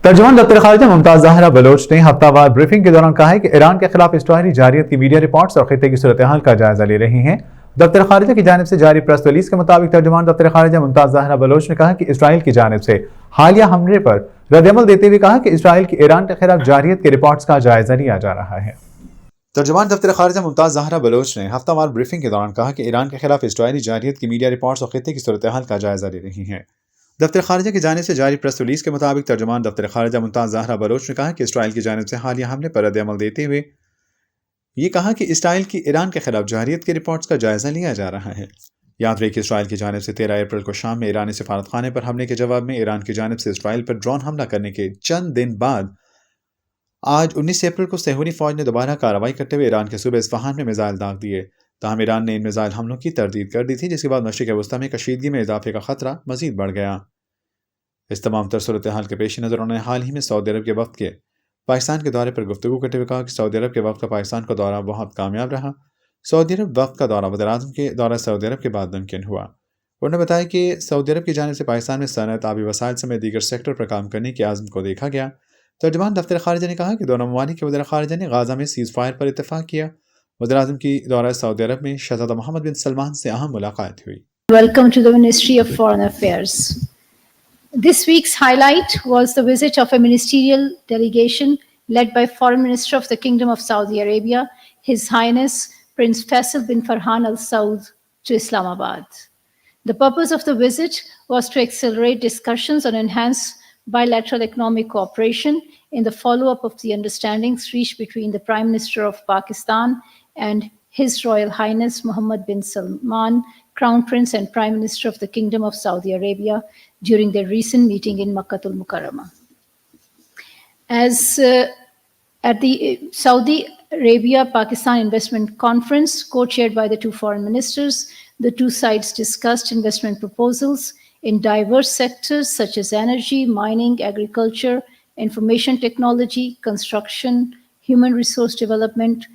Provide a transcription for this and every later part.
तर्जुमान दफ्तर खारिजा मुमताज ज़ाहरा बलोच ने हफ्तावार ब्रीफिंग के दौरान कहा है कि ईरान के खिलाफ इसराइली जारियत की मीडिया रिपोर्ट्स और खित्ते की सूरत हाल का जायजा ले रही हैं। दफ्तर खारिजा की जानिब से जारी प्रेस रिलीज के मुताबिक तर्जुमान दफ्तर खारिजा मुमताज ज़ाहरा बलोच ने कहा कि इसराइल की जानिब से हालिया हमले पर रद्दअमल देते हुए कहा कि इसराइल की ईरान के खिलाफ जारियत की रिपोर्ट्स का जायजा लिया जा रहा है। तर्जुमान दफ्तर खारिजा मुमताज ज़ाहरा बलोच ने हफ्तावार ब्रीफिंग के दौरान कहा कि ईरान के खिलाफ इसराइली जारियत की मीडिया रिपोर्ट्स और खित्ते की सूरत हाल का जायजा ले रही हैं। दफ्तर खारिजा की जानिब से जारी प्रेस रिलीज के मुताबिक तर्जुमान दफ्तर खारिजा मुमताज ज़ाहरा बलोच ने कहा कि इसराइल की जानिब से हालिया हमले पर रद्दअमल देते हुए ये कहा कि इसराइल की ईरान के खिलाफ जारियत की रिपोर्ट्स का जायजा लिया जा रहा है। याद रहे कि इसराइल की जानिब से 13 अप्रैल को शाम में ईरानी सफारत खाने पर हमले के जवाब में ईरान की जानिब से इसराइल पर ड्रोन हमला करने के चंद दिन बाद आज 19 अप्रैल को सहूनी फौज ने दोबारा कार्रवाई करते हुए ईरान के सूबे इस्फहान में मिसाइल दाग दिए। ताहम ईरान ने इन मिसाइल हमलों की तरदीद कर दी थी, जिसके बाद मशरिक़ वस्ता में कशीदगी में इजाफे का खतरा मजीद बढ़ गया। इस तमाम तर सूरत हाल के पेश नज़र उन्होंने हाल ही में सऊदी अरब के वक्त के पाकिस्तान के दौरे पर गुफ्तगू करते हुए कहा कि सऊदी अरब के वक्त का पाकिस्तान का दौरा बहुत कामयाब रहा। सऊदी अरब वक्त का दौरा वज़ीर-ए-आज़म के दौरा सऊदी अरब के बाद मुमकिन हुआ। उन्होंने बताया कि सऊदी अरब की जानिब से पाकिस्तान में सनअत, आबी वसाइल समेत दीगर सेक्टर पर काम करने के आज़म को देखा गया। तर्जुमान दफ्तर खारिजा ने कहा कि दोनों ममालिक के वज़ीर खारिजा ने गाज़ा में सीज़ फायर पर इत्तफाक किया। वज़ीर-ए-आज़म की दौरा सऊदी अरब में शहज़ादा मोहम्मद बिन सलमान से अहम मुलाकात हुई। Welcome to the Ministry of Foreign Affairs. This week's highlight was the visit of a ministerial delegation led by Foreign Minister of the Kingdom of Saudi Arabia, His Highness Prince Faisal bin Farhan Al Saud, to Islamabad. The purpose of the visit was to accelerate discussions on enhanced bilateral economic cooperation in the follow-up of the understandings reached between the Prime Minister of Pakistan and His Royal Highness Mohammed bin Salman, Crown Prince and Prime Minister of the Kingdom of Saudi Arabia, during their recent meeting in Makkatul Mukarramah. As at the Saudi Arabia-Pakistan Investment Conference, co-chaired by the two foreign ministers, the two sides discussed investment proposals in diverse sectors such as energy, mining, agriculture, information technology, construction, human resource development,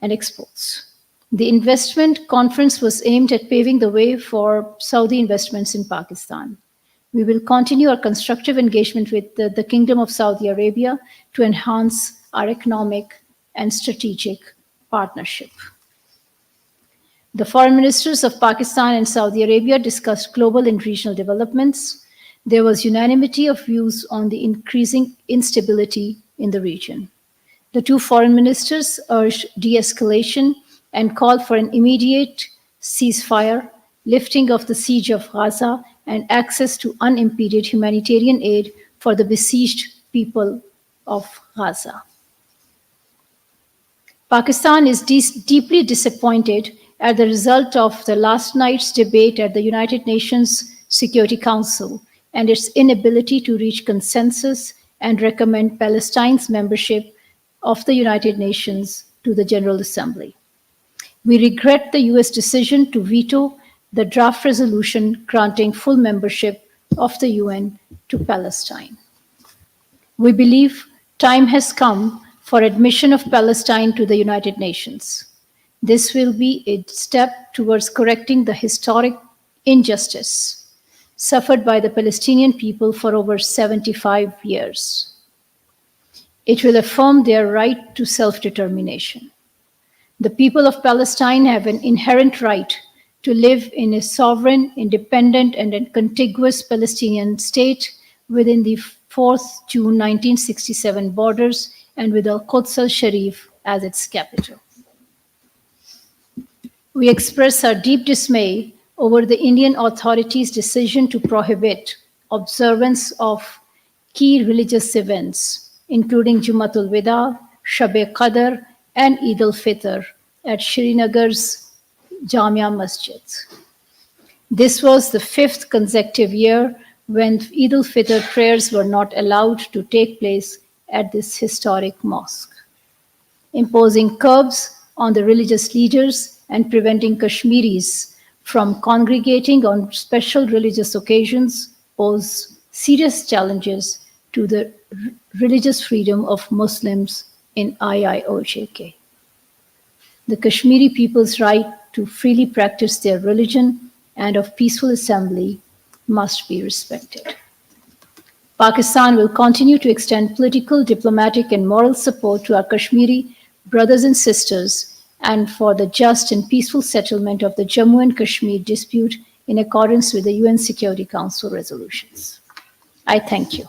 and exports. The investment conference was aimed at paving the way for Saudi investments in Pakistan. We will continue our constructive engagement with the Kingdom of Saudi Arabia to enhance our economic and strategic partnership. The foreign ministers of Pakistan and Saudi Arabia discussed global and regional developments. There was unanimity of views on the increasing instability in the region. The two foreign ministers urged de-escalation and called for an immediate ceasefire, lifting of the siege of Gaza, and access to unimpeded humanitarian aid for the besieged people of Gaza. Pakistan is deeply disappointed at the result of the last night's debate at the United Nations Security Council and its inability to reach consensus and recommend Palestine's membership of the United Nations to the General Assembly. We regret the US decision to veto the draft resolution granting full membership of the UN to Palestine. We believe time has come for admission of Palestine to the United Nations. This will be a step towards correcting the historic injustice suffered by the Palestinian people for over 75 years. It will affirm their right to self-determination. The people of Palestine have an inherent right to live in a sovereign, independent, and contiguous Palestinian state within the 4th June 1967 borders and with Al-Quds al-Sharif as its capital. We express our deep dismay over the Indian authorities' decision to prohibit observance of key religious events, including Jumatul Wida, Shab-e-Qadr, and Eid al-Fitr at Srinagar's Jamia Masjid. This was the 5th consecutive year when Eid al-Fitr prayers were not allowed to take place at this historic mosque. Imposing curbs on the religious leaders and preventing Kashmiris from congregating on special religious occasions pose serious challenges to the religious freedom of Muslims in IIOJK. The Kashmiri people's right to freely practice their religion and of peaceful assembly must be respected. Pakistan will continue to extend political, diplomatic, and moral support to our Kashmiri brothers and sisters and for the just and peaceful settlement of the Jammu and Kashmir dispute in accordance with the UN Security Council resolutions. I thank you.